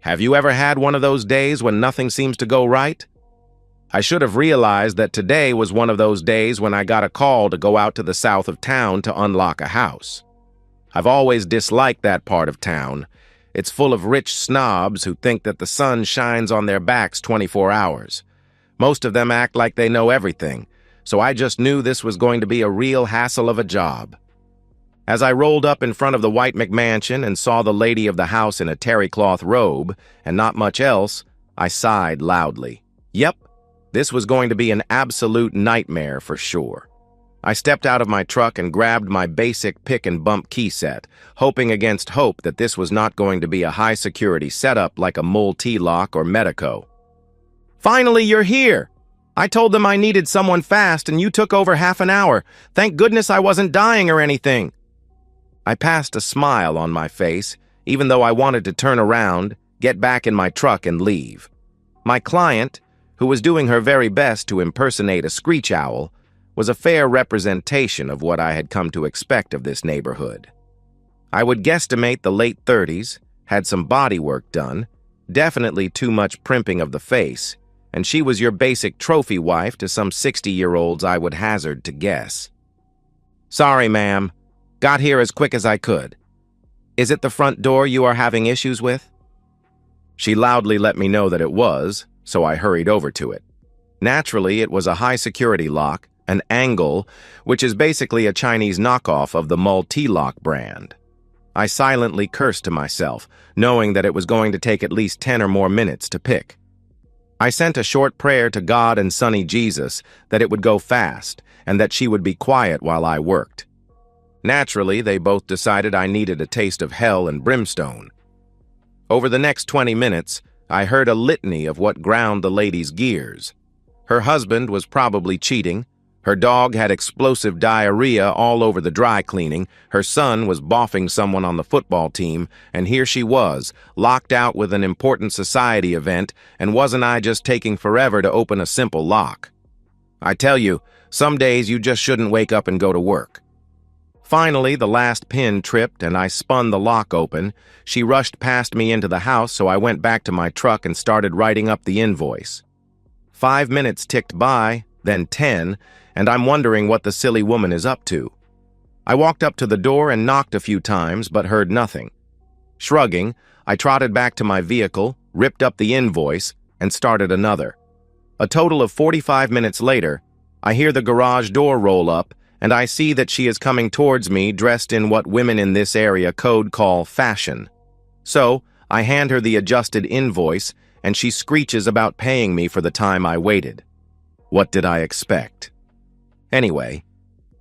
Have you ever had one of those days when nothing seems to go right? I should have realized that today was one of those days when I got a call to go out to the south of town to unlock a house. I've always disliked that part of town. It's full of rich snobs who think that the sun shines on their backs 24 hours. Most of them act like they know everything, so I just knew this was going to be a real hassle of a job. As I rolled up in front of the white McMansion and saw the lady of the house in a terry cloth robe and not much else, I sighed loudly. Yep, this was going to be an absolute nightmare for sure. I stepped out of my truck and grabbed my basic pick and bump key set, hoping against hope that this was not going to be a high-security setup like a multi-lock or Medeco. Finally, you're here! I told them I needed someone fast and you took over half an hour. Thank goodness I wasn't dying or anything. I passed a smile on my face, even though I wanted to turn around, get back in my truck and leave. My client, who was doing her very best to impersonate a screech owl, was a fair representation of what I had come to expect of this neighborhood. I would guesstimate the late 30s, had some body work done, definitely too much primping of the face, and she was your basic trophy wife to some 60-year-olds I would hazard to guess. Sorry, ma'am. Got here as quick as I could. Is it the front door you are having issues with? She loudly let me know that it was, so I hurried over to it. Naturally, it was a high-security lock, an angle, which is basically a Chinese knockoff of the multi-lock brand. I silently cursed to myself, knowing that it was going to take at least 10 or more minutes to pick. I sent a short prayer to God and Sonny Jesus that it would go fast and that she would be quiet while I worked. Naturally, they both decided I needed a taste of hell and brimstone. Over the next 20 minutes, I heard a litany of what ground the lady's gears. Her husband was probably cheating, her dog had explosive diarrhea all over the dry cleaning, her son was boffing someone on the football team, and here she was, locked out with an important society event, and wasn't I just taking forever to open a simple lock? I tell you, some days you just shouldn't wake up and go to work. Finally, the last pin tripped and I spun the lock open. She rushed past me into the house, so I went back to my truck and started writing up the invoice. 5 minutes ticked by, then 10, and I'm wondering what the silly woman is up to. I walked up to the door and knocked a few times, but heard nothing. Shrugging, I trotted back to my vehicle, ripped up the invoice, and started another. A total of 45 minutes later, I hear the garage door roll up, and I see that she is coming towards me dressed in what women in this area code call fashion. So, I hand her the adjusted invoice, and she screeches about paying me for the time I waited. What did I expect? Anyway,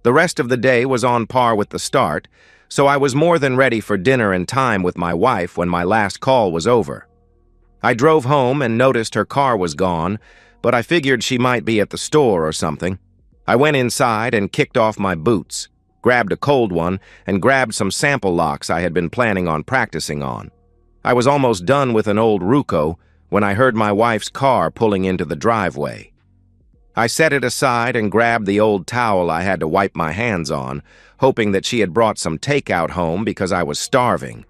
the rest of the day was on par with the start, so I was more than ready for dinner and time with my wife when my last call was over. I drove home and noticed her car was gone, but I figured she might be at the store or something. I went inside and kicked off my boots, grabbed a cold one, and grabbed some sample locks I had been planning on practicing on. I was almost done with an old Ruco when I heard my wife's car pulling into the driveway. I set it aside and grabbed the old towel I had to wipe my hands on, hoping that she had brought some takeout home because I was starving.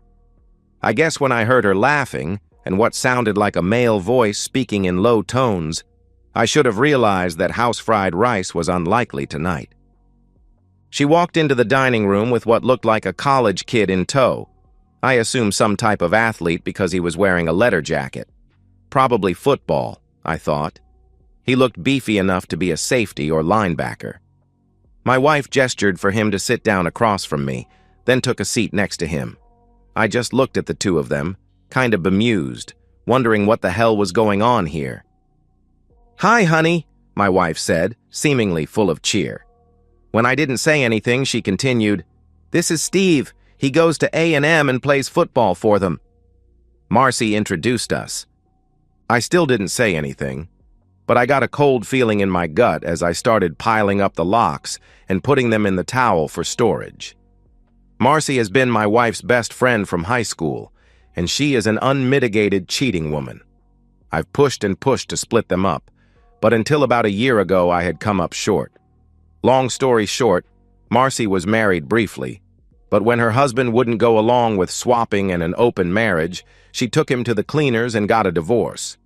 I guess when I heard her laughing and what sounded like a male voice speaking in low tones, I should have realized that house-fried rice was unlikely tonight. She walked into the dining room with what looked like a college kid in tow. I assume some type of athlete because he was wearing a leather jacket. Probably football, I thought. He looked beefy enough to be a safety or linebacker. My wife gestured for him to sit down across from me, then took a seat next to him. I just looked at the two of them, kind of bemused, wondering what the hell was going on here. "Hi, honey," my wife said, seemingly full of cheer. When I didn't say anything, she continued, "This is Steve. He goes to A&M and plays football for them." Marcy introduced us. I still didn't say anything, but I got a cold feeling in my gut as I started piling up the locks and putting them in the towel for storage. Marcy has been my wife's best friend from high school, and she is an unmitigated cheating woman. I've pushed and pushed to split them up, but until about a year ago I had come up short. Long story short, Marcy was married briefly. But when her husband wouldn't go along with swapping and an open marriage, she took him to the cleaners and got a divorce.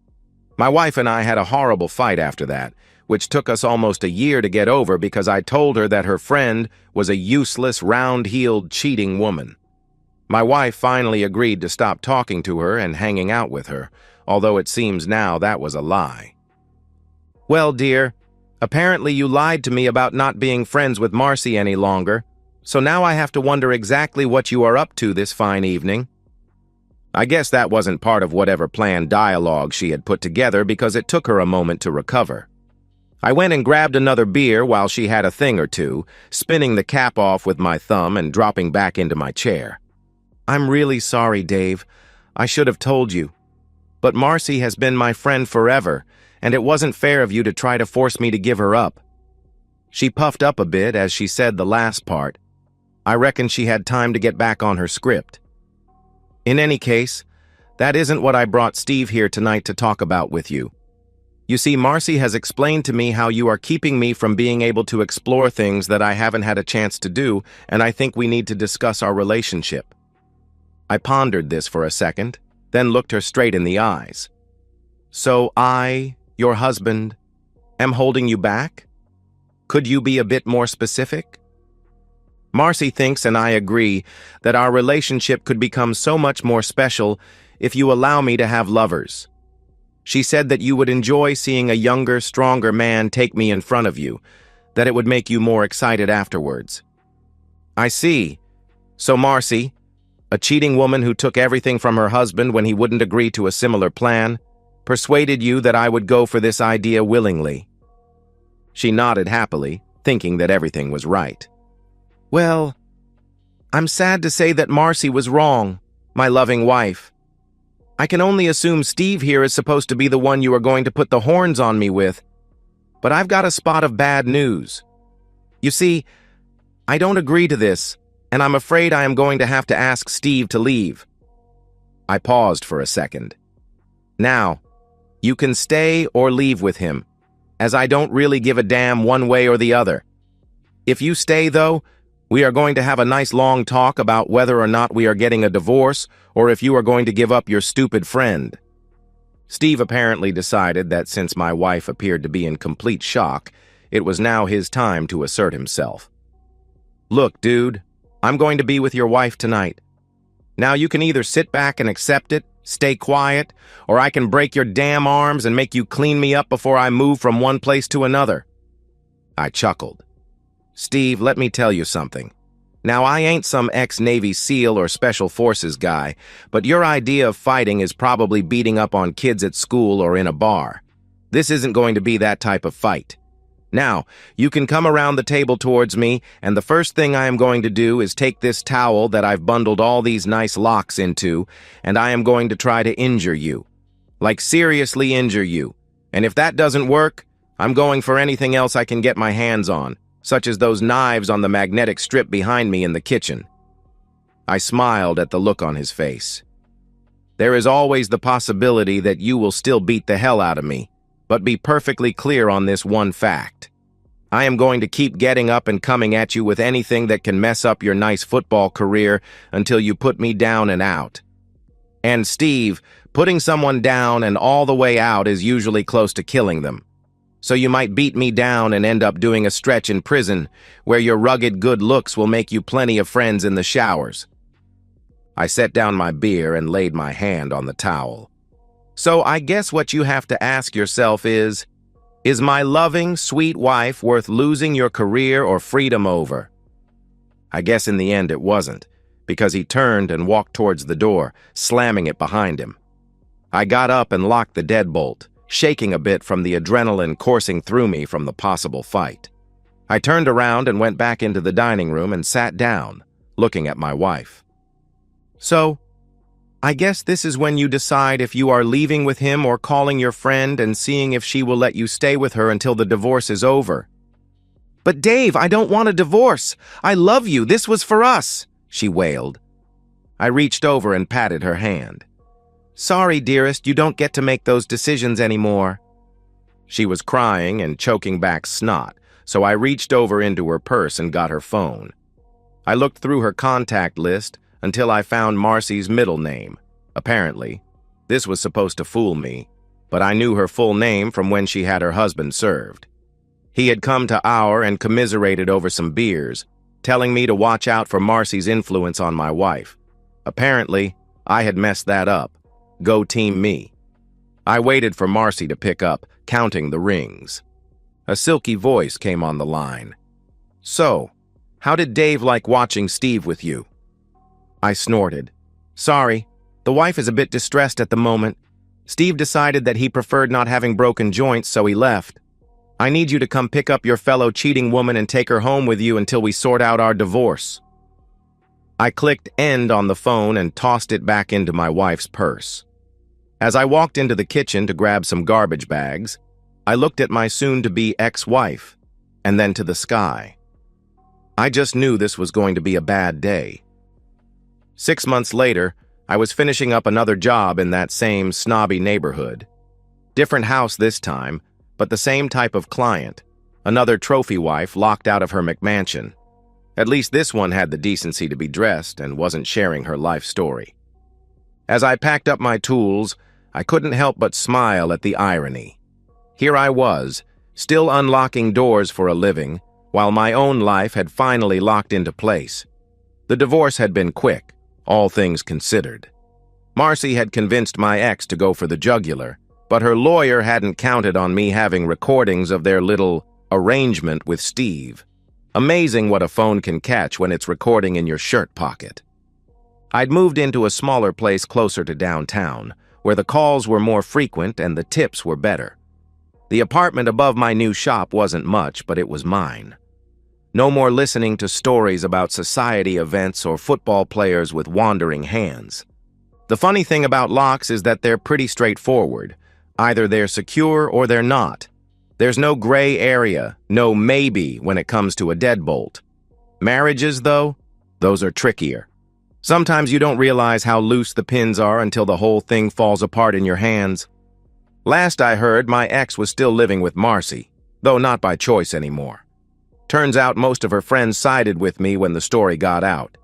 My wife and I had a horrible fight after that, which took us almost a year to get over because I told her that her friend was a useless, round-heeled, cheating woman. My wife finally agreed to stop talking to her and hanging out with her, although it seems now that was a lie. Well, dear, apparently you lied to me about not being friends with Marcy any longer, so now I have to wonder exactly what you are up to this fine evening. I guess that wasn't part of whatever planned dialogue she had put together because it took her a moment to recover. I went and grabbed another beer while she had a thing or two, spinning the cap off with my thumb and dropping back into my chair. I'm really sorry, Dave. I should have told you. But Marcy has been my friend forever, and it wasn't fair of you to try to force me to give her up. She puffed up a bit as she said the last part. I reckon she had time to get back on her script. In any case, that isn't what I brought Steve here tonight to talk about with you. You see, Marcy has explained to me how you are keeping me from being able to explore things that I haven't had a chance to do, and I think we need to discuss our relationship. I pondered this for a second, then looked her straight in the eyes. So I, your husband, am holding you back? Could you be a bit more specific? Marcy thinks, and I agree, that our relationship could become so much more special if you allow me to have lovers. She said that you would enjoy seeing a younger, stronger man take me in front of you, that it would make you more excited afterwards. I see. So Marcy, a cheating woman who took everything from her husband when he wouldn't agree to a similar plan, persuaded you that I would go for this idea willingly. She nodded happily, thinking that everything was right. Well, I'm sad to say that Marcy was wrong, my loving wife. I can only assume Steve here is supposed to be the one you are going to put the horns on me with, but I've got a spot of bad news. You see, I don't agree to this, and I'm afraid I am going to have to ask Steve to leave. I paused for a second. Now, you can stay or leave with him, as I don't really give a damn one way or the other. If you stay, though, we are going to have a nice long talk about whether or not we are getting a divorce or if you are going to give up your stupid friend. Steve apparently decided that since my wife appeared to be in complete shock, it was now his time to assert himself. Look, dude, I'm going to be with your wife tonight. Now you can either sit back and accept it, stay quiet, or I can break your damn arms and make you clean me up before I move from one place to another. I chuckled. Steve, let me tell you something. Now, I ain't some ex-Navy SEAL or Special Forces guy, but your idea of fighting is probably beating up on kids at school or in a bar. This isn't going to be that type of fight. Now, you can come around the table towards me, and the first thing I am going to do is take this towel that I've bundled all these nice locks into, and I am going to try to injure you. Like, seriously injure you. And if that doesn't work, I'm going for anything else I can get my hands on, such as those knives on the magnetic strip behind me in the kitchen. I smiled at the look on his face. There is always the possibility that you will still beat the hell out of me, but be perfectly clear on this one fact. I am going to keep getting up and coming at you with anything that can mess up your nice football career until you put me down and out. And Steve, putting someone down and all the way out is usually close to killing them. So you might beat me down and end up doing a stretch in prison, where your rugged good looks will make you plenty of friends in the showers. I set down my beer and laid my hand on the towel. So I guess what you have to ask yourself is my loving, sweet wife worth losing your career or freedom over? I guess in the end it wasn't, because he turned and walked towards the door, slamming it behind him. I got up and locked the deadbolt, shaking a bit from the adrenaline coursing through me from the possible fight. I turned around and went back into the dining room and sat down, looking at my wife. So, I guess this is when you decide if you are leaving with him or calling your friend and seeing if she will let you stay with her until the divorce is over. But Dave, I don't want a divorce. I love you. This was for us, she wailed. I reached over and patted her hand. Sorry, dearest, you don't get to make those decisions anymore. She was crying and choking back snot, so I reached over into her purse and got her phone. I looked through her contact list until I found Marcy's middle name. Apparently, this was supposed to fool me, but I knew her full name from when she had her husband served. He had come to our and commiserated over some beers, telling me to watch out for Marcy's influence on my wife. Apparently, I had messed that up. Go team me. I waited for Marcy to pick up, counting the rings. A silky voice came on the line. "So, how did Dave like watching Steve with you?" I snorted. "Sorry, the wife is a bit distressed at the moment. Steve decided that he preferred not having broken joints, so he left. I need you to come pick up your fellow cheating woman and take her home with you until we sort out our divorce." I clicked end on the phone and tossed it back into my wife's purse. As I walked into the kitchen to grab some garbage bags, I looked at my soon-to-be ex-wife, and then to the sky. I just knew this was going to be a bad day. 6 months later, I was finishing up another job in that same snobby neighborhood. Different house this time, but the same type of client, another trophy wife locked out of her McMansion. At least this one had the decency to be dressed and wasn't sharing her life story. As I packed up my tools, I couldn't help but smile at the irony. Here I was, still unlocking doors for a living, while my own life had finally locked into place. The divorce had been quick, all things considered. Marcy had convinced my ex to go for the jugular, but her lawyer hadn't counted on me having recordings of their little arrangement with Steve. Amazing what a phone can catch when it's recording in your shirt pocket. I'd moved into a smaller place closer to downtown, where the calls were more frequent and the tips were better. The apartment above my new shop wasn't much, but it was mine. No more listening to stories about society events or football players with wandering hands. The funny thing about locks is that they're pretty straightforward. Either they're secure or they're not. There's no gray area, no maybe when it comes to a deadbolt. Marriages, though, those are trickier. Sometimes you don't realize how loose the pins are until the whole thing falls apart in your hands. Last I heard, my ex was still living with Marcy, though not by choice anymore. Turns out most of her friends sided with me when the story got out.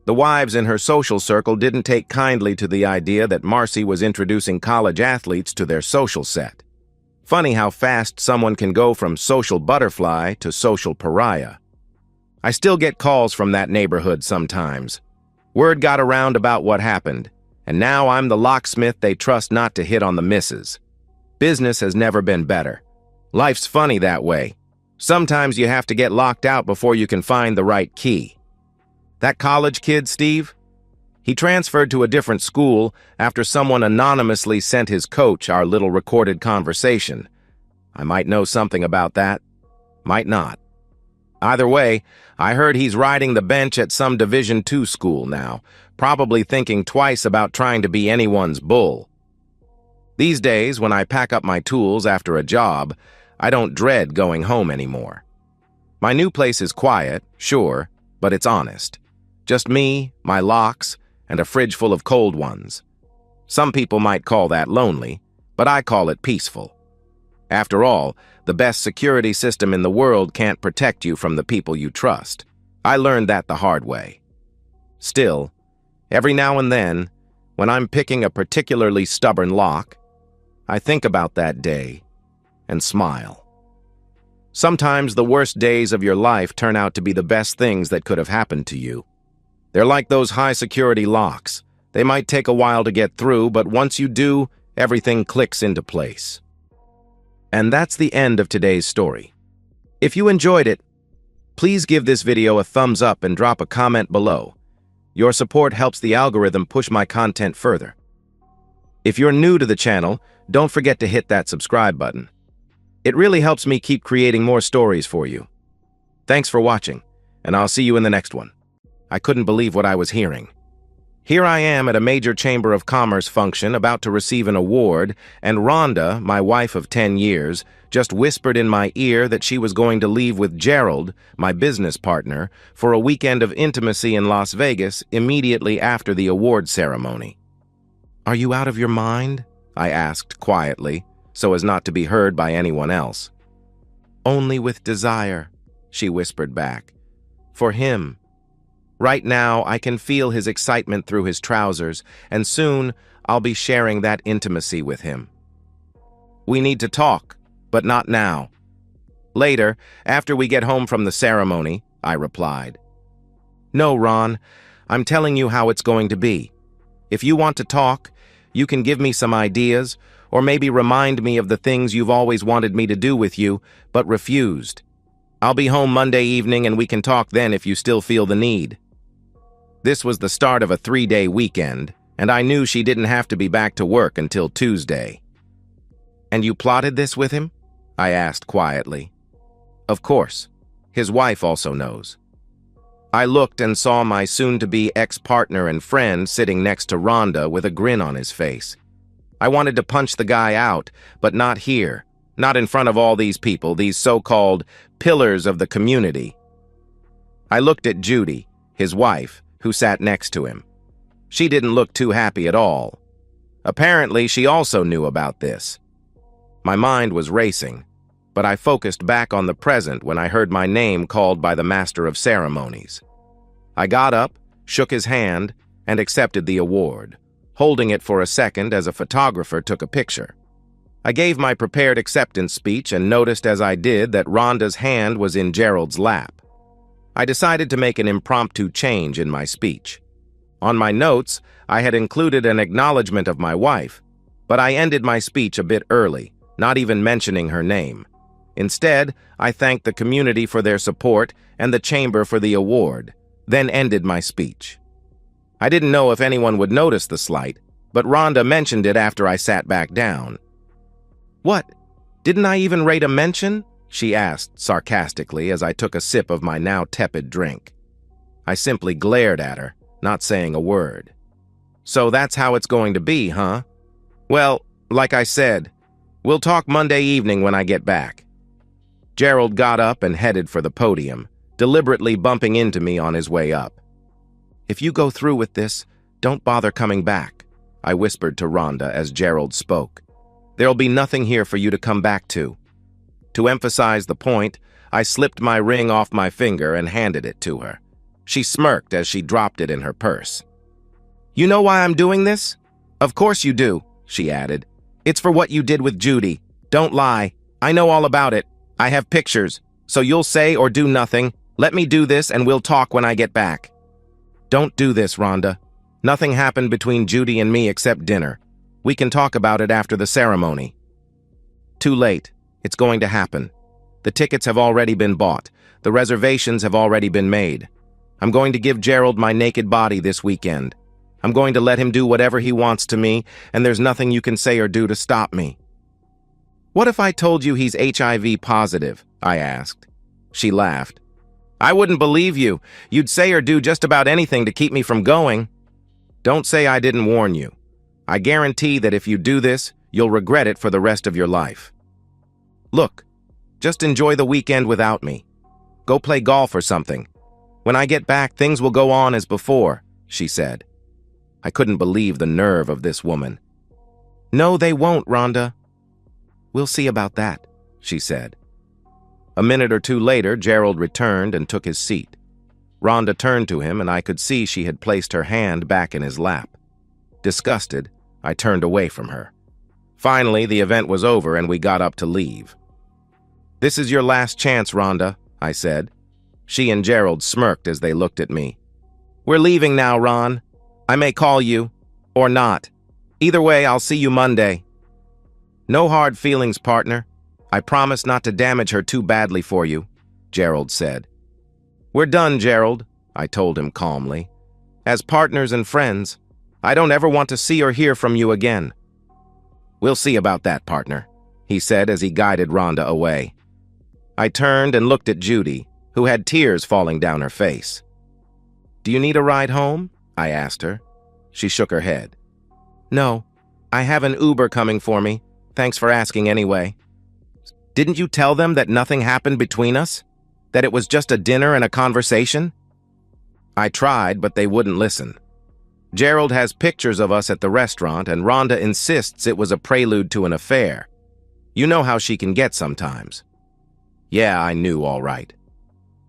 The wives in her social circle didn't take kindly to the idea that Marcy was introducing college athletes to their social set. Funny how fast someone can go from social butterfly to social pariah. I still get calls from that neighborhood sometimes. Word got around about what happened, and now I'm the locksmith they trust not to hit on the misses. Business has never been better. Life's funny that way. Sometimes you have to get locked out before you can find the right key. That college kid, Steve? He transferred to a different school after someone anonymously sent his coach our little recorded conversation. I might know something about that, might not. Either way, I heard he's riding the bench at some Division II school now, probably thinking twice about trying to be anyone's bull. These days, when I pack up my tools after a job, I don't dread going home anymore. My new place is quiet, sure, but it's honest. Just me, my locks, and a fridge full of cold ones. Some people might call that lonely, but I call it peaceful. After all, the best security system in the world can't protect you from the people you trust. I learned that the hard way. Still, every now and then, when I'm picking a particularly stubborn lock, I think about that day and smile. Sometimes the worst days of your life turn out to be the best things that could have happened to you. They're like those high-security locks. They might take a while to get through, but once you do, everything clicks into place. And that's the end of today's story. If you enjoyed it, please give this video a thumbs up and drop a comment below. Your support helps the algorithm push my content further. If you're new to the channel, don't forget to hit that subscribe button. It really helps me keep creating more stories for you. Thanks for watching, and I'll see you in the next one. I couldn't believe what I was hearing. Here I am at a major Chamber of Commerce function about to receive an award, and Rhonda, my wife of 10 years, just whispered in my ear that she was going to leave with Gerald, my business partner, for a weekend of intimacy in Las Vegas immediately after the award ceremony. "Are you out of your mind?" I asked quietly, so as not to be heard by anyone else. "Only with desire," she whispered back. "For him. Right now, I can feel his excitement through his trousers, and soon I'll be sharing that intimacy with him. We need to talk, but not now. Later, after we get home from the ceremony, I replied. No, Ron, I'm telling you how it's going to be. If you want to talk, you can give me some ideas, or maybe remind me of the things you've always wanted me to do with you, but refused. I'll be home Monday evening and we can talk then if you still feel the need. This was the start of a 3-day weekend, and I knew she didn't have to be back to work until Tuesday. And you plotted this with him? I asked quietly. Of course. His wife also knows. I looked and saw my soon-to-be ex-partner and friend sitting next to Rhonda with a grin on his face. I wanted to punch the guy out, but not here, not in front of all these people, these so-called pillars of the community. I looked at Judy, his wife, who sat next to him. She didn't look too happy at all. Apparently, she also knew about this. My mind was racing, but I focused back on the present when I heard my name called by the Master of Ceremonies. I got up, shook his hand, and accepted the award, holding it for a second as a photographer took a picture. I gave my prepared acceptance speech and noticed as I did that Rhonda's hand was in Gerald's lap. I decided to make an impromptu change in my speech. On my notes, I had included an acknowledgement of my wife, but I ended my speech a bit early, not even mentioning her name. Instead, I thanked the community for their support and the chamber for the award, then ended my speech. I didn't know if anyone would notice the slight, but Rhonda mentioned it after I sat back down. What? Didn't I even rate a mention? She asked sarcastically as I took a sip of my now tepid drink. I simply glared at her, not saying a word. So that's how it's going to be, huh? Well, like I said, we'll talk Monday evening when I get back. Gerald got up and headed for the podium, deliberately bumping into me on his way up. If you go through with this, don't bother coming back, I whispered to Rhonda as Gerald spoke. There'll be nothing here for you to come back to. To emphasize the point, I slipped my ring off my finger and handed it to her. She smirked as she dropped it in her purse. You know why I'm doing this? Of course you do, she added. It's for what you did with Judy. Don't lie. I know all about it. I have pictures, so you'll say or do nothing. Let me do this and we'll talk when I get back. Don't do this, Rhonda. Nothing happened between Judy and me except dinner. We can talk about it after the ceremony. Too late. It's going to happen. The tickets have already been bought. The reservations have already been made. I'm going to give Gerald my naked body this weekend. I'm going to let him do whatever he wants to me, and there's nothing you can say or do to stop me. What if I told you he's HIV positive? I asked. She laughed. I wouldn't believe you. You'd say or do just about anything to keep me from going. Don't say I didn't warn you. I guarantee that if you do this, you'll regret it for the rest of your life. Look, just enjoy the weekend without me. Go play golf or something. When I get back, things will go on as before, she said. I couldn't believe the nerve of this woman. No, they won't, Rhonda. We'll see about that, she said. A minute or two later, Gerald returned and took his seat. Rhonda turned to him, and I could see she had placed her hand back in his lap. Disgusted, I turned away from her. Finally, the event was over and we got up to leave. This is your last chance, Rhonda, I said. She and Gerald smirked as they looked at me. We're leaving now, Ron. I may call you, or not. Either way, I'll see you Monday. No hard feelings, partner. I promise not to damage her too badly for you, Gerald said. We're done, Gerald, I told him calmly. As partners and friends, I don't ever want to see or hear from you again. We'll see about that, partner, he said as he guided Rhonda away. I turned and looked at Judy, who had tears falling down her face. Do you need a ride home? I asked her. She shook her head. No, I have an Uber coming for me. Thanks for asking anyway. Didn't you tell them that nothing happened between us? That it was just a dinner and a conversation? I tried, but they wouldn't listen. Gerald has pictures of us at the restaurant, and Rhonda insists it was a prelude to an affair. You know how she can get sometimes. Yeah, I knew all right.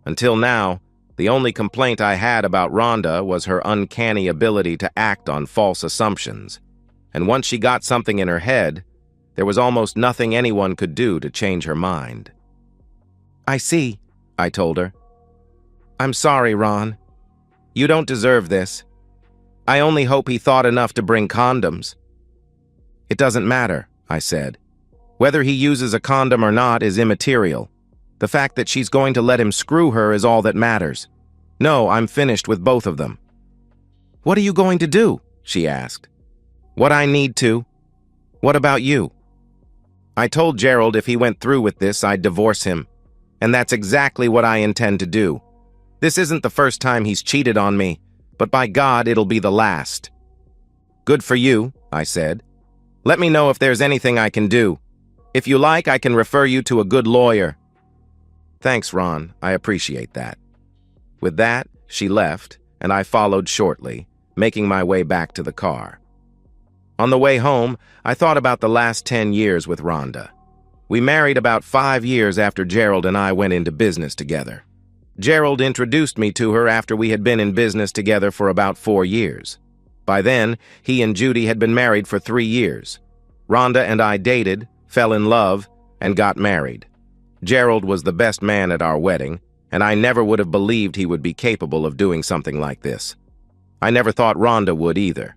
Until now, The only complaint I had about Rhonda was her uncanny ability to act on false assumptions. And once she got something in her head, there was almost nothing anyone could do to change her mind. "I see," I told her. "I'm sorry, Ron. You don't deserve this. I only hope he thought enough to bring condoms." "It doesn't matter," I said. "Whether he uses a condom or not is immaterial. The fact that she's going to let him screw her is all that matters. No, I'm finished with both of them." "What are you going to do?" she asked. "What I need to. What about you?" I told Gerald if he went through with this, I'd divorce him. And that's exactly what I intend to do. This isn't the first time he's cheated on me, but by God, it'll be the last. "Good for you," I said. "Let me know if there's anything I can do. If you like, I can refer you to a good lawyer." "Thanks, Ron. I appreciate that." With that, she left, and I followed shortly, making my way back to the car. On the way home, I thought about the last 10 years with Rhonda. We married about 5 years after Gerald and I went into business together. Gerald introduced me to her after we had been in business together for about 4 years. By then, he and Judy had been married for 3 years. Rhonda and I dated, fell in love, and got married. Gerald was the best man at our wedding, and I never would have believed he would be capable of doing something like this. I never thought Rhonda would either.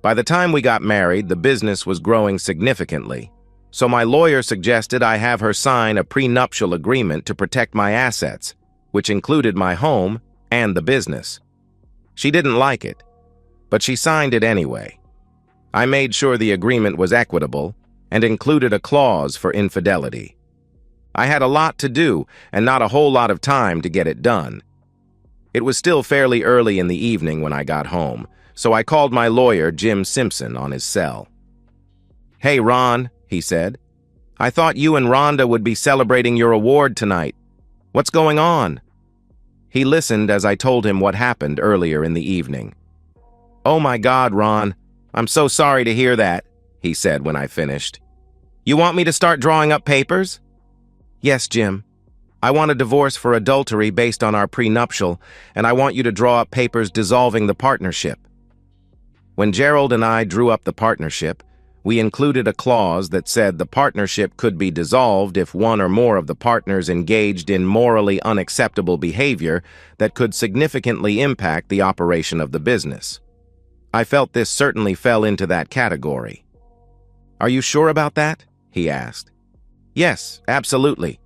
By the time we got married, the business was growing significantly, so my lawyer suggested I have her sign a prenuptial agreement to protect my assets, which included my home and the business. She didn't like it, but she signed it anyway. I made sure the agreement was equitable and included a clause for infidelity. I had a lot to do and not a whole lot of time to get it done. It was still fairly early in the evening when I got home, so I called my lawyer, Jim Simpson, on his cell. "Hey, Ron," he said. "I thought you and Rhonda would be celebrating your award tonight. What's going on?" He listened as I told him what happened earlier in the evening. "Oh my God, Ron, I'm so sorry to hear that," he said when I finished. "You want me to start drawing up papers?" "Yes, Jim. I want a divorce for adultery based on our prenuptial, and I want you to draw up papers dissolving the partnership." When Gerald and I drew up the partnership, we included a clause that said the partnership could be dissolved if one or more of the partners engaged in morally unacceptable behavior that could significantly impact the operation of the business. I felt this certainly fell into that category. "Are you sure about that?" he asked. "Yes, absolutely.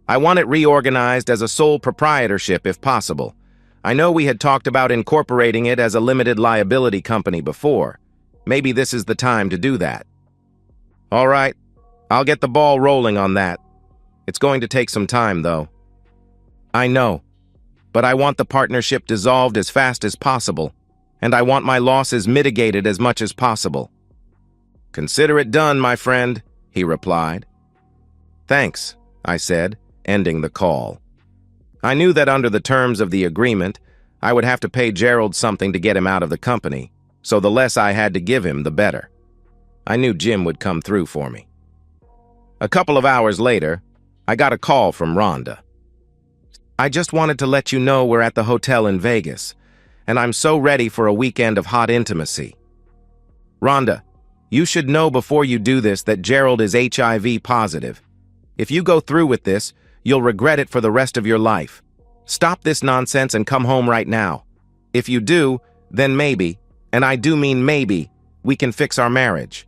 I want it reorganized as a sole proprietorship if possible. I know we had talked about incorporating it as a limited liability company before. Maybe this is the time to do that." "All right, I'll get the ball rolling on that. It's going to take some time, though." "I know, but I want the partnership dissolved as fast as possible, and I want my losses mitigated as much as possible." "Consider it done, my friend," he replied. "Thanks," I said, ending the call. I knew that under the terms of the agreement, I would have to pay Gerald something to get him out of the company, so the less I had to give him, the better. I knew Jim would come through for me. A couple of hours later, I got a call from Rhonda. "I just wanted to let you know we're at the hotel in Vegas, and I'm so ready for a weekend of hot intimacy. Rhonda, you should know before you do this that Gerald is HIV positive. If you go through with this, you'll regret it for the rest of your life. Stop this nonsense and come home right now. If you do, then maybe, and I do mean maybe, we can fix our marriage."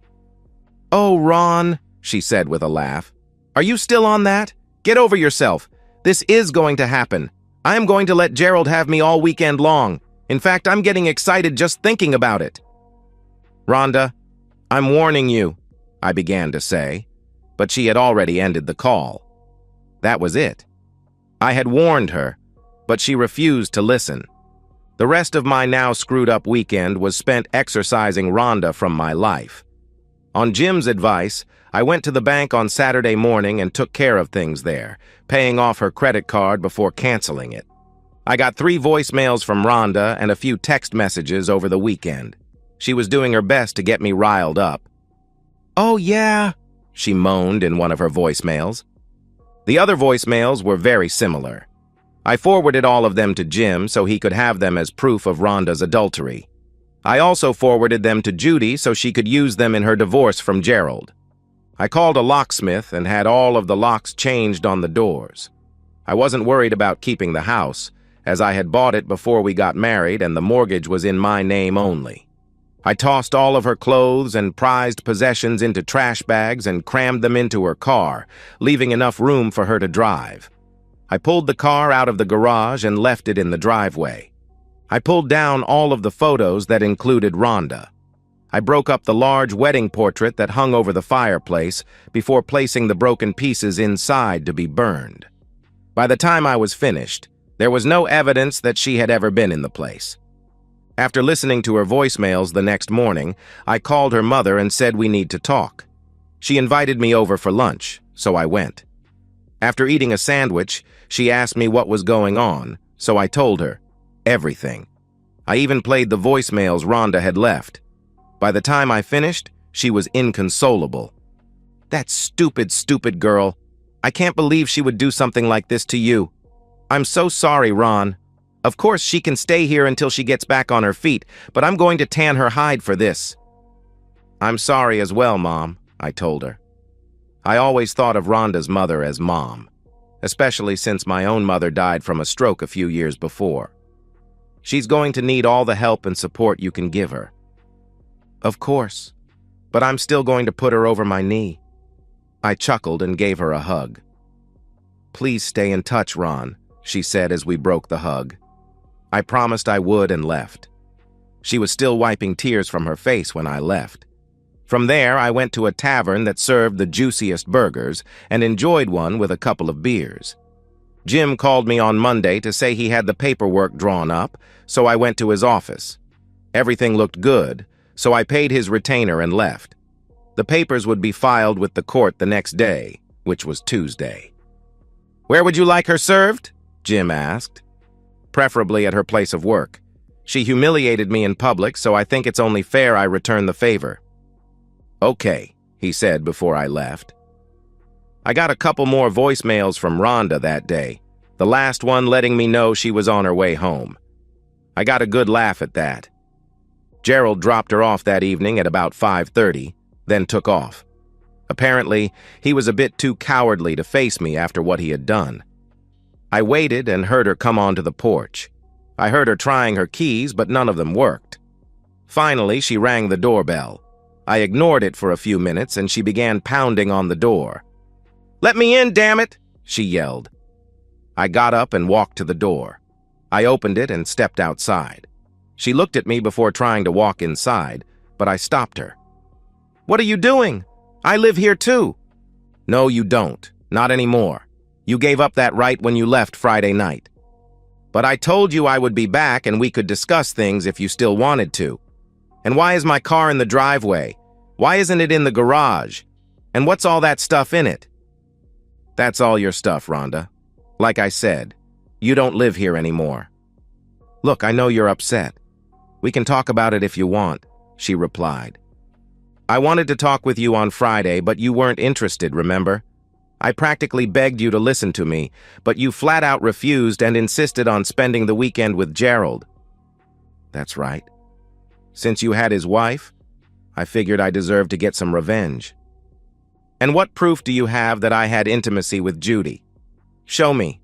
"Oh, Ron," she said with a laugh. "Are you still on that? Get over yourself. This is going to happen. I am going to let Gerald have me all weekend long. In fact, I'm getting excited just thinking about it." "Rhonda, I'm warning you," I began to say, but she had already ended the call. That was it. I had warned her, but she refused to listen. The rest of my now screwed-up weekend was spent exorcising Rhonda from my life. On Jim's advice, I went to the bank on Saturday morning and took care of things there, paying off her credit card before canceling it. I got 3 voicemails from Rhonda and a few text messages over the weekend. She was doing her best to get me riled up. "Oh, yeah," she moaned in one of her voicemails. The other voicemails were very similar. I forwarded all of them to Jim so he could have them as proof of Rhonda's adultery. I also forwarded them to Judy so she could use them in her divorce from Gerald. I called a locksmith and had all of the locks changed on the doors. I wasn't worried about keeping the house, as I had bought it before we got married and the mortgage was in my name only. I tossed all of her clothes and prized possessions into trash bags and crammed them into her car, leaving enough room for her to drive. I pulled the car out of the garage and left it in the driveway. I pulled down all of the photos that included Rhonda. I broke up the large wedding portrait that hung over the fireplace before placing the broken pieces inside to be burned. By the time I was finished, there was no evidence that she had ever been in the place. After listening to her voicemails the next morning, I called her mother and said we need to talk. She invited me over for lunch, so I went. After eating a sandwich, she asked me what was going on, so I told her everything. I even played the voicemails Rhonda had left. By the time I finished, she was inconsolable. "That stupid girl. I can't believe she would do something like this to you. I'm so sorry, Ron. Of course, she can stay here until she gets back on her feet, but I'm going to tan her hide for this." "I'm sorry as well, Mom," I told her. I always thought of Rhonda's mother as Mom, especially since my own mother died from a stroke a few years before. She's going to need all the help and support you can give her. "Of course, but I'm still going to put her over my knee." I chuckled and gave her a hug. "Please stay in touch, Ron," she said as we broke the hug. I promised I would and left. She was still wiping tears from her face when I left. From there, I went to a tavern that served the juiciest burgers and enjoyed one with a couple of beers. Jim called me on Monday to say he had the paperwork drawn up, so I went to his office. Everything looked good, so I paid his retainer and left. The papers would be filed with the court the next day, which was Tuesday. "Where would you like her served?" Jim asked. "Preferably at her place of work. She humiliated me in public, so I think it's only fair I return the favor." "Okay," he said before I left. I got a couple more voicemails from Rhonda that day, the last one letting me know she was on her way home. I got a good laugh at that. Gerald dropped her off that evening at about 5:30, then took off. Apparently, he was a bit too cowardly to face me after what he had done. I waited and heard her come onto the porch. I heard her trying her keys, but none of them worked. Finally, she rang the doorbell. I ignored it for a few minutes, and she began pounding on the door. "Let me in, damn it!" she yelled. I got up and walked to the door. I opened it and stepped outside. She looked at me before trying to walk inside, but I stopped her. "What are you doing? I live here too." "No, you don't. Not anymore. You gave up that right when you left Friday night." "But I told you I would be back and we could discuss things if you still wanted to. And why is my car in the driveway? Why isn't it in the garage? And what's all that stuff in it?" "That's all your stuff, Rhonda. Like I said, you don't live here anymore." "Look, I know you're upset. We can talk about it if you want," she replied. "I wanted to talk with you on Friday, but you weren't interested, remember? I practically begged you to listen to me, but you flat out refused and insisted on spending the weekend with Gerald." "That's right. Since you had his wife, I figured I deserved to get some revenge." "And what proof do you have that I had intimacy with Judy? Show me."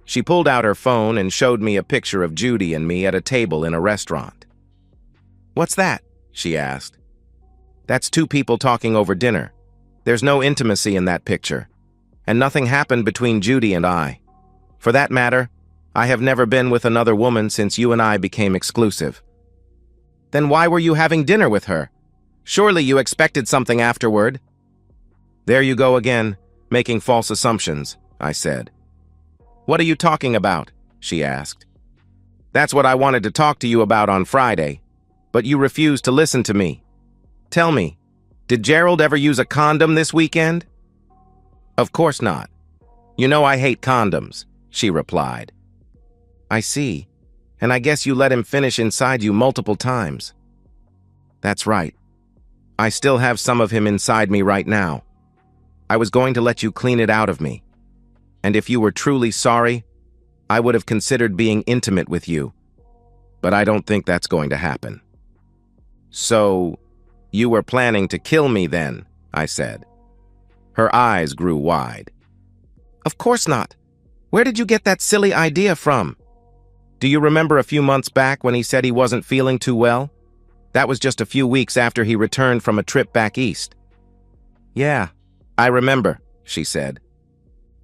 She pulled out her phone and showed me a picture of Judy and me at a table in a restaurant. "What's that?" she asked. "That's two people talking over dinner. There's no intimacy in that picture, and nothing happened between Judy and I. For that matter, I have never been with another woman since you and I became exclusive." "Then why were you having dinner with her? Surely you expected something afterward." "There you go again, making false assumptions," I said. "What are you talking about?" she asked. "That's what I wanted to talk to you about on Friday, but you refused to listen to me. Tell me, did Gerald ever use a condom this weekend?" "Of course not. You know I hate condoms," she replied. "I see, and I guess you let him finish inside you multiple times." "That's right. I still have some of him inside me right now. I was going to let you clean it out of me. And if you were truly sorry, I would have considered being intimate with you, but I don't think that's going to happen." "So, you were planning to kill me then?" I said. Her eyes grew wide. "Of course not. Where did you get that silly idea from? Do you remember a few months back when he said he wasn't feeling too well? That was just a few weeks after he returned from a trip back east." "Yeah, I remember," she said.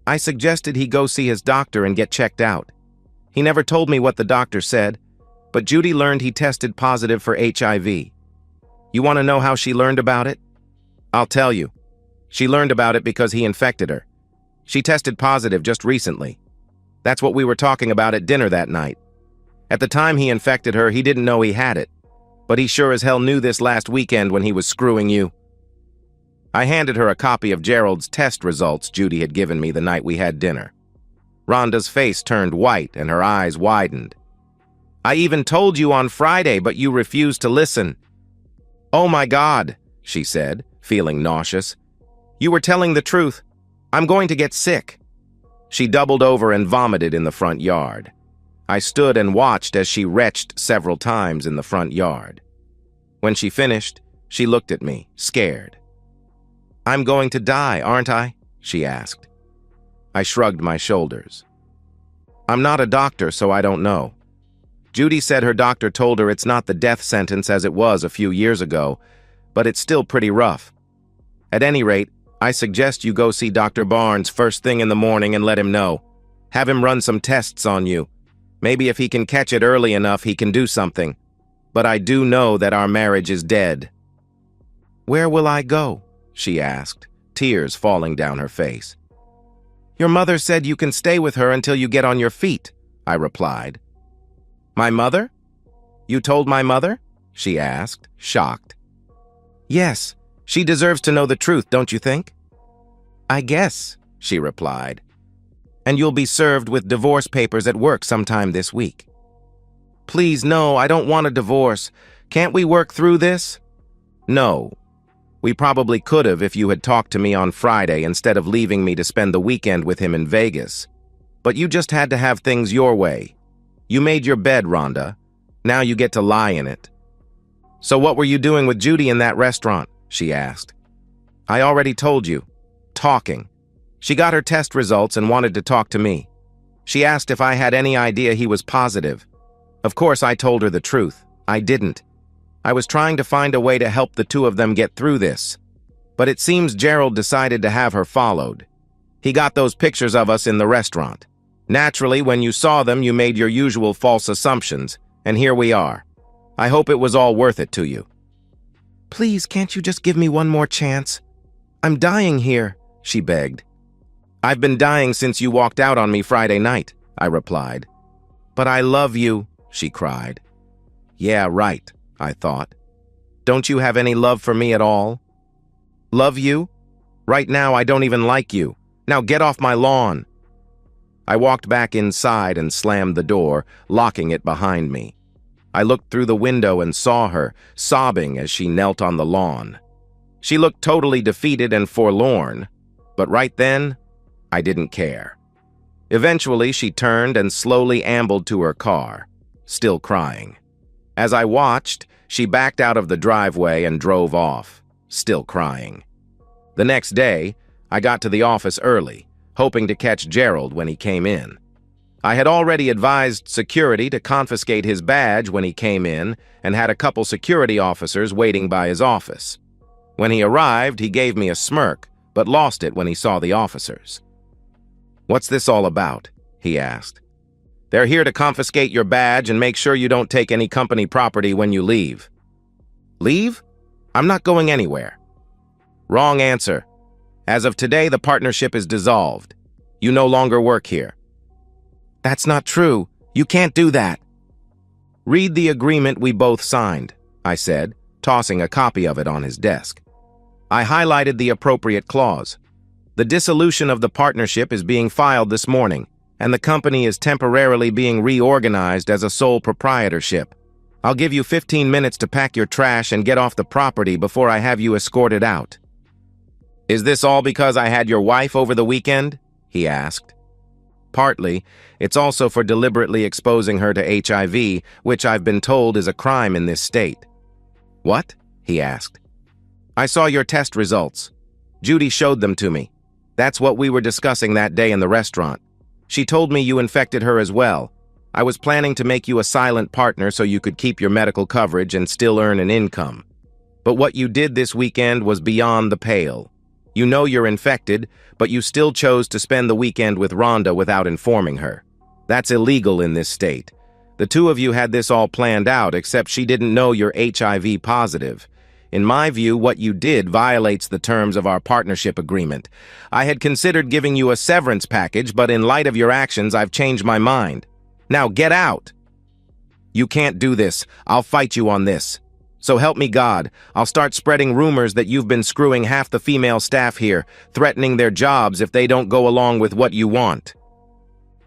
"I suggested he go see his doctor and get checked out. He never told me what the doctor said, but Judy learned he tested positive for HIV. You want to know how she learned about it? I'll tell you. She learned about it because he infected her. She tested positive just recently. That's what we were talking about at dinner that night. At the time he infected her, he didn't know he had it, but he sure as hell knew this last weekend when he was screwing you." I handed her a copy of Gerald's test results Judy had given me the night we had dinner. Rhonda's face turned white and her eyes widened. "I even told you on Friday, but you refused to listen." "Oh my God," she said, feeling nauseous. "You were telling the truth. I'm going to get sick." She doubled over and vomited in the front yard. I stood and watched as she retched several times in the front yard. When she finished, she looked at me, scared. "I'm going to die, aren't I?" she asked. I shrugged my shoulders. "I'm not a doctor, so I don't know. Judy said her doctor told her it's not the death sentence as it was a few years ago, but it's still pretty rough. At any rate, I suggest you go see Dr. Barnes first thing in the morning and let him know. Have him run some tests on you. Maybe if he can catch it early enough, he can do something. But I do know that our marriage is dead." "Where will I go?" she asked, tears falling down her face. "Your mother said you can stay with her until you get on your feet," I replied. "My mother? You told my mother?" she asked, shocked. "Yes, she deserves to know the truth, don't you think?" "I guess," she replied. "And you'll be served with divorce papers at work sometime this week." "Please, no, I don't want a divorce. Can't we work through this?" "No. We probably could have if you had talked to me on Friday instead of leaving me to spend the weekend with him in Vegas. But you just had to have things your way. You made your bed, Rhonda. Now you get to lie in it." "So what were you doing with Judy in that restaurant?" she asked. "I already told you. Talking. She got her test results and wanted to talk to me. She asked if I had any idea he was positive. Of course, I told her the truth. I didn't. I was trying to find a way to help the two of them get through this. But it seems Gerald decided to have her followed. He got those pictures of us in the restaurant. Naturally, when you saw them, you made your usual false assumptions, and here we are. I hope it was all worth it to you." "Please, can't you just give me one more chance? I'm dying here," she begged. "I've been dying since you walked out on me Friday night," I replied. "But I love you," she cried. Yeah, right, I thought. Don't you have any love for me at all? Love you? Right now I don't even like you. Now get off my lawn. I walked back inside and slammed the door, locking it behind me. I looked through the window and saw her, sobbing as she knelt on the lawn. She looked totally defeated and forlorn, but right then, I didn't care. Eventually, she turned and slowly ambled to her car, still crying. As I watched, she backed out of the driveway and drove off, still crying. The next day, I got to the office early, hoping to catch Gerald when he came in. I had already advised security to confiscate his badge when he came in and had a couple security officers waiting by his office. When he arrived, he gave me a smirk, but lost it when he saw the officers. "What's this all about?" he asked. "They're here to confiscate your badge and make sure you don't take any company property when you leave." "Leave? I'm not going anywhere." "Wrong answer. As of today, the partnership is dissolved. You no longer work here." "That's not true. You can't do that." "Read the agreement we both signed," I said, tossing a copy of it on his desk. I highlighted the appropriate clause. The dissolution of the partnership is being filed this morning, and the company is temporarily being reorganized as a sole proprietorship. I'll give you 15 minutes to pack your trash and get off the property before I have you escorted out. "Is this all because I had your wife over the weekend?" he asked. Partly, it's also for deliberately exposing her to HIV, which I've been told is a crime in this state." "What?" he asked. "I saw your test results. Judy showed them to me. That's what we were discussing that day in the restaurant. She told me you infected her as well. I was planning to make you a silent partner so you could keep your medical coverage and still earn an income. But what you did this weekend was beyond the pale. You know you're infected, but you still chose to spend the weekend with Rhonda without informing her. That's illegal in this state. The two of you had this all planned out, except she didn't know you're HIV positive. In my view, what you did violates the terms of our partnership agreement. I had considered giving you a severance package, but in light of your actions, I've changed my mind. Now get out!" "You can't do this. I'll fight you on this. So help me God, I'll start spreading rumors that you've been screwing half the female staff here, threatening their jobs if they don't go along with what you want."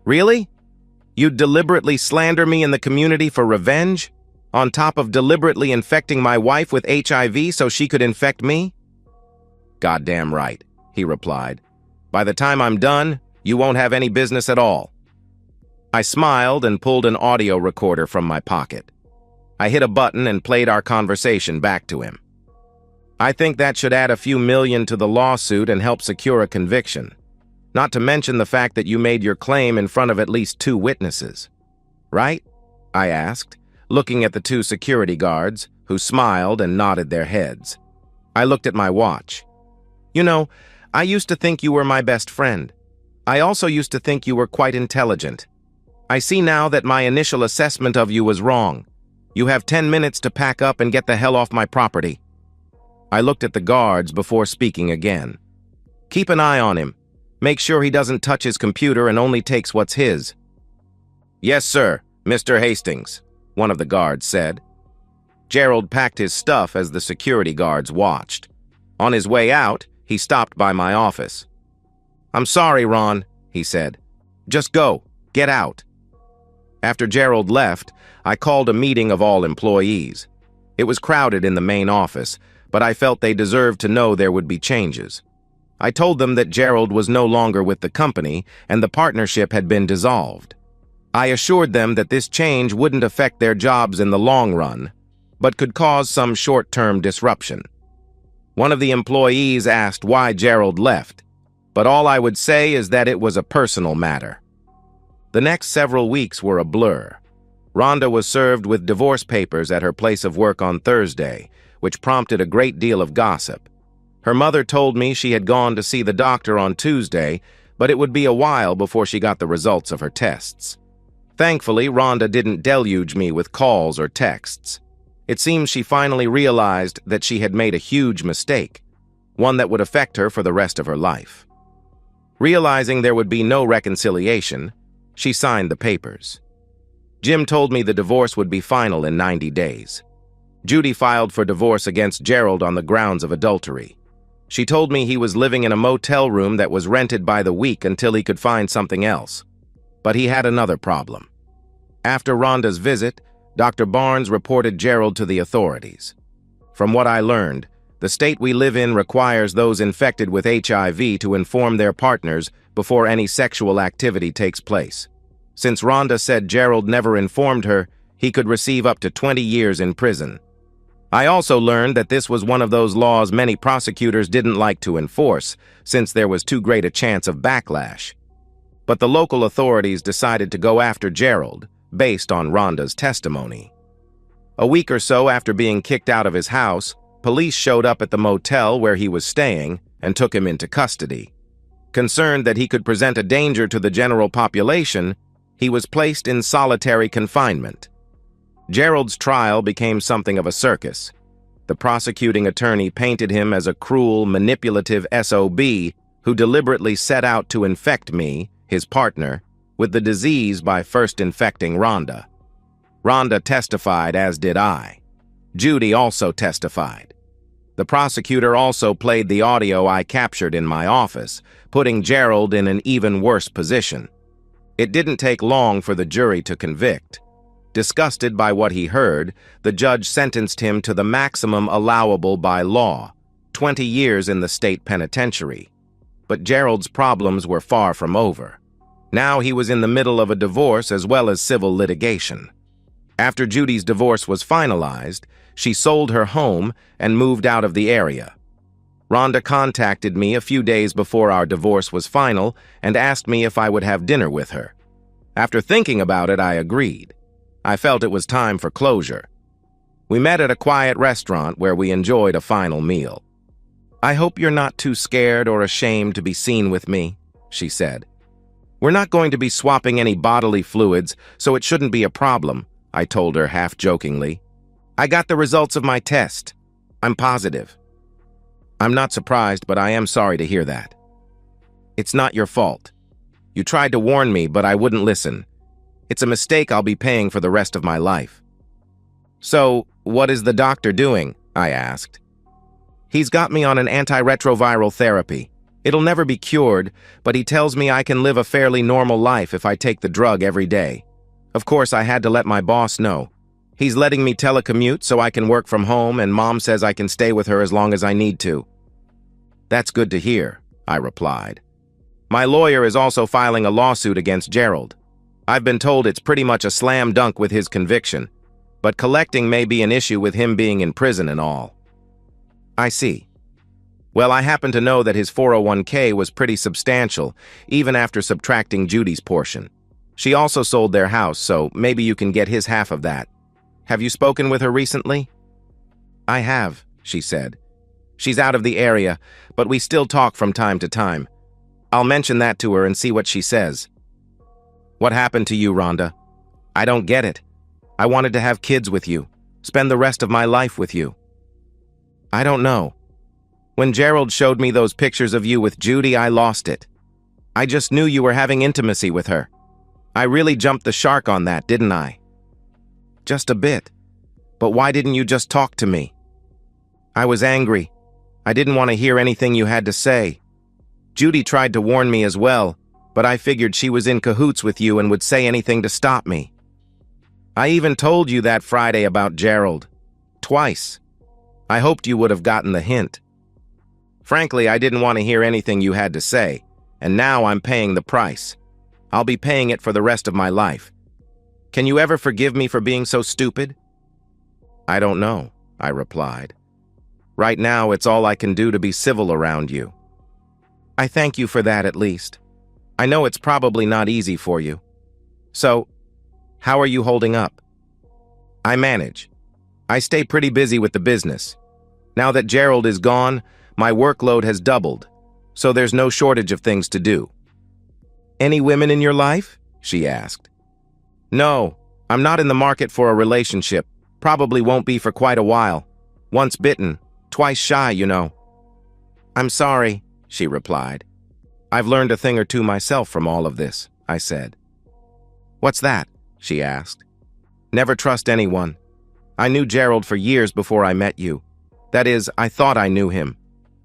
"Really? You'd deliberately slander me in the community for revenge? On top of deliberately infecting my wife with HIV so she could infect me?" "Goddamn right," he replied. "By the time I'm done, you won't have any business at all." I smiled and pulled an audio recorder from my pocket. I hit a button and played our conversation back to him. "I think that should add a few million to the lawsuit and help secure a conviction. Not to mention the fact that you made your claim in front of at least 2 witnesses. Right?" I asked, looking at the 2 security guards, who smiled and nodded their heads. I looked at my watch. "You know, I used to think you were my best friend. I also used to think you were quite intelligent. I see now that my initial assessment of you was wrong. You have 10 minutes to pack up and get the hell off my property." I looked at the guards before speaking again. "Keep an eye on him. Make sure he doesn't touch his computer and only takes what's his." "Yes, sir, Mr. Hastings," one of the guards said. Gerald packed his stuff as the security guards watched. On his way out, he stopped by my office. "I'm sorry, Ron," he said. "Just go. Get out." After Gerald left, I called a meeting of all employees. It was crowded in the main office, but I felt they deserved to know there would be changes. I told them that Gerald was no longer with the company and the partnership had been dissolved. I assured them that this change wouldn't affect their jobs in the long run, but could cause some short-term disruption. One of the employees asked why Gerald left, but all I would say is that it was a personal matter. The next several weeks were a blur. Rhonda was served with divorce papers at her place of work on Thursday, which prompted a great deal of gossip. Her mother told me she had gone to see the doctor on Tuesday, but it would be a while before she got the results of her tests. Thankfully, Rhonda didn't deluge me with calls or texts. It seems she finally realized that she had made a huge mistake, one that would affect her for the rest of her life. Realizing there would be no reconciliation, she signed the papers. Jim told me the divorce would be final in 90 days. Judy filed for divorce against Gerald on the grounds of adultery. She told me he was living in a motel room that was rented by the week until he could find something else. But he had another problem. After Rhonda's visit, Dr. Barnes reported Gerald to the authorities. From what I learned, the state we live in requires those infected with HIV to inform their partners before any sexual activity takes place. Since Rhonda said Gerald never informed her, he could receive up to 20 years in prison. I also learned that this was one of those laws many prosecutors didn't like to enforce, since there was too great a chance of backlash. But the local authorities decided to go after Gerald, based on Rhonda's testimony. A week or so after being kicked out of his house, police showed up at the motel where he was staying and took him into custody. Concerned that he could present a danger to the general population, he was placed in solitary confinement. Gerald's trial became something of a circus. The prosecuting attorney painted him as a cruel, manipulative SOB who deliberately set out to infect me, his partner, with the disease by first infecting Rhonda. Rhonda testified, as did I. Judy also testified. The prosecutor also played the audio I captured in my office, putting Gerald in an even worse position. It didn't take long for the jury to convict. Disgusted by what he heard, the judge sentenced him to the maximum allowable by law, 20 years in the state penitentiary. But Gerald's problems were far from over. Now he was in the middle of a divorce as well as civil litigation. After Judy's divorce was finalized, she sold her home and moved out of the area. Rhonda contacted me a few days before our divorce was final and asked me if I would have dinner with her. After thinking about it, I agreed. I felt it was time for closure. We met at a quiet restaurant where we enjoyed a final meal. "I hope you're not too scared or ashamed to be seen with me," she said. "We're not going to be swapping any bodily fluids, so it shouldn't be a problem," I told her half-jokingly. "I got the results of my test. I'm positive." "I'm not surprised, but I am sorry to hear that. It's not your fault. You tried to warn me, but I wouldn't listen. It's a mistake I'll be paying for the rest of my life." "So, what is the doctor doing?" I asked. "He's got me on an antiretroviral therapy. It'll never be cured, but he tells me I can live a fairly normal life if I take the drug every day. Of course, I had to let my boss know. He's letting me telecommute so I can work from home, and Mom says I can stay with her as long as I need to." "That's good to hear," I replied. "My lawyer is also filing a lawsuit against Gerald. I've been told it's pretty much a slam dunk with his conviction, but collecting may be an issue with him being in prison and all." "I see. Well, I happen to know that his 401k was pretty substantial, even after subtracting Judy's portion. She also sold their house, so maybe you can get his half of that. Have you spoken with her recently?" "I have," she said. "She's out of the area, but we still talk from time to time. I'll mention that to her and see what she says." "What happened to you, Rhonda? I don't get it. I wanted to have kids with you, spend the rest of my life with you." "I don't know. When Gerald showed me those pictures of you with Judy, I lost it. I just knew you were having intimacy with her. I really jumped the shark on that, didn't I?" "Just a bit. But why didn't you just talk to me?" "I was angry. I didn't want to hear anything you had to say. Judy tried to warn me as well, but I figured she was in cahoots with you and would say anything to stop me. I even told you that Friday about Gerald. Twice. I hoped you would have gotten the hint. Frankly, I didn't want to hear anything you had to say, and now I'm paying the price. I'll be paying it for the rest of my life. Can you ever forgive me for being so stupid?" "I don't know," I replied. "Right now, it's all I can do to be civil around you." "I thank you for that at least. I know it's probably not easy for you. So, how are you holding up?" "I manage. I stay pretty busy with the business. Now that Gerald is gone, my workload has doubled, so there's no shortage of things to do." "Any women in your life?" she asked. "No, I'm not in the market for a relationship. Probably won't be for quite a while. Once bitten, twice shy, you know." "I'm sorry," she replied. "I've learned a thing or two myself from all of this," I said. "What's that?" she asked. "Never trust anyone. I knew Gerald for years before I met you. That is, I thought I knew him.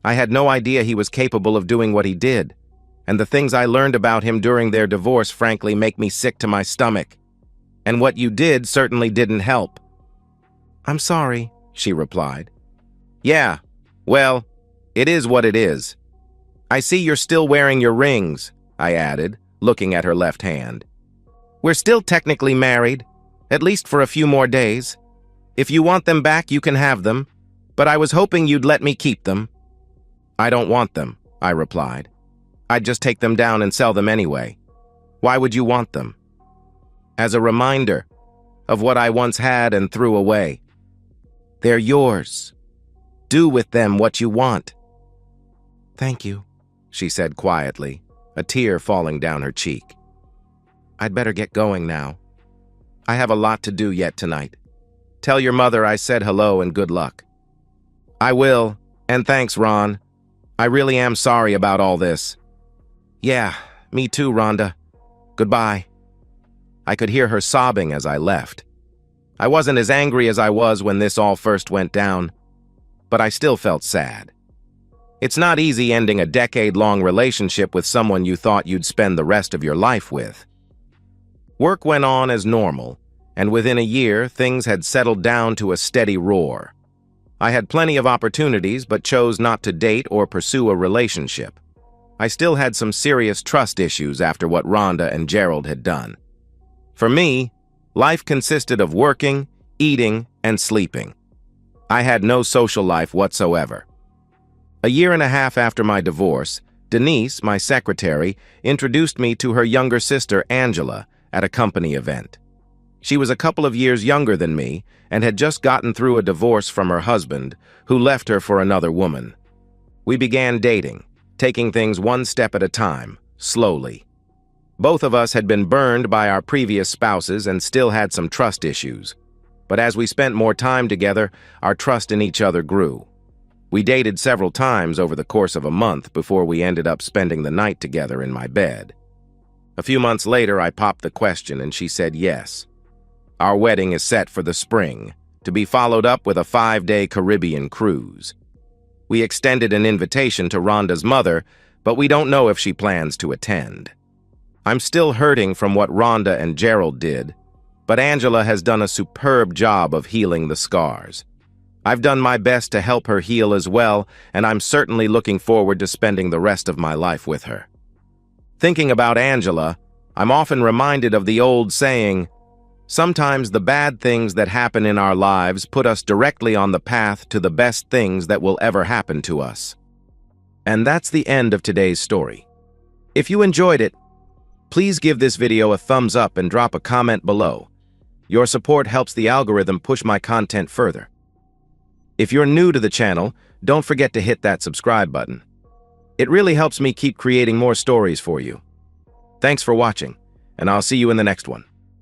I had no idea he was capable of doing what he did. And the things I learned about him during their divorce frankly make me sick to my stomach. And what you did certainly didn't help." "I'm sorry," she replied. "Yeah, well, it is what it is. I see you're still wearing your rings," I added, looking at her left hand. "We're still technically married, at least for a few more days. If you want them back, you can have them, but I was hoping you'd let me keep them." "I don't want them," I replied. "I'd just take them down and sell them anyway. Why would you want them?" "As a reminder of what I once had and threw away. They're yours. Do with them what you want." "Thank you," she said quietly, a tear falling down her cheek. "I'd better get going now. I have a lot to do yet tonight. Tell your mother I said hello and good luck." "I will, and thanks, Ron. I really am sorry about all this." "Yeah, me too, Rhonda. Goodbye." I could hear her sobbing as I left. I wasn't as angry as I was when this all first went down, but I still felt sad. It's not easy ending a decade-long relationship with someone you thought you'd spend the rest of your life with. Work went on as normal, and within a year, things had settled down to a steady roar. I had plenty of opportunities, but chose not to date or pursue a relationship. I still had some serious trust issues after what Rhonda and Gerald had done. For me, life consisted of working, eating, and sleeping. I had no social life whatsoever. A year and a half after my divorce, Denise, my secretary, introduced me to her younger sister, Angela, at a company event. She was a couple of years younger than me and had just gotten through a divorce from her husband, who left her for another woman. We began dating, taking things one step at a time, slowly. Both of us had been burned by our previous spouses and still had some trust issues. But as we spent more time together, our trust in each other grew. We dated several times over the course of a month before we ended up spending the night together in my bed. A few months later, I popped the question and she said yes. Our wedding is set for the spring, to be followed up with a 5-day Caribbean cruise. We extended an invitation to Rhonda's mother, but we don't know if she plans to attend. I'm still hurting from what Rhonda and Gerald did, but Angela has done a superb job of healing the scars. I've done my best to help her heal as well, and I'm certainly looking forward to spending the rest of my life with her. Thinking about Angela, I'm often reminded of the old saying, sometimes the bad things that happen in our lives put us directly on the path to the best things that will ever happen to us. And that's the end of today's story. If you enjoyed it, please give this video a thumbs up and drop a comment below. Your support helps the algorithm push my content further. If you're new to the channel, don't forget to hit that subscribe button. It really helps me keep creating more stories for you. Thanks for watching, and I'll see you in the next one.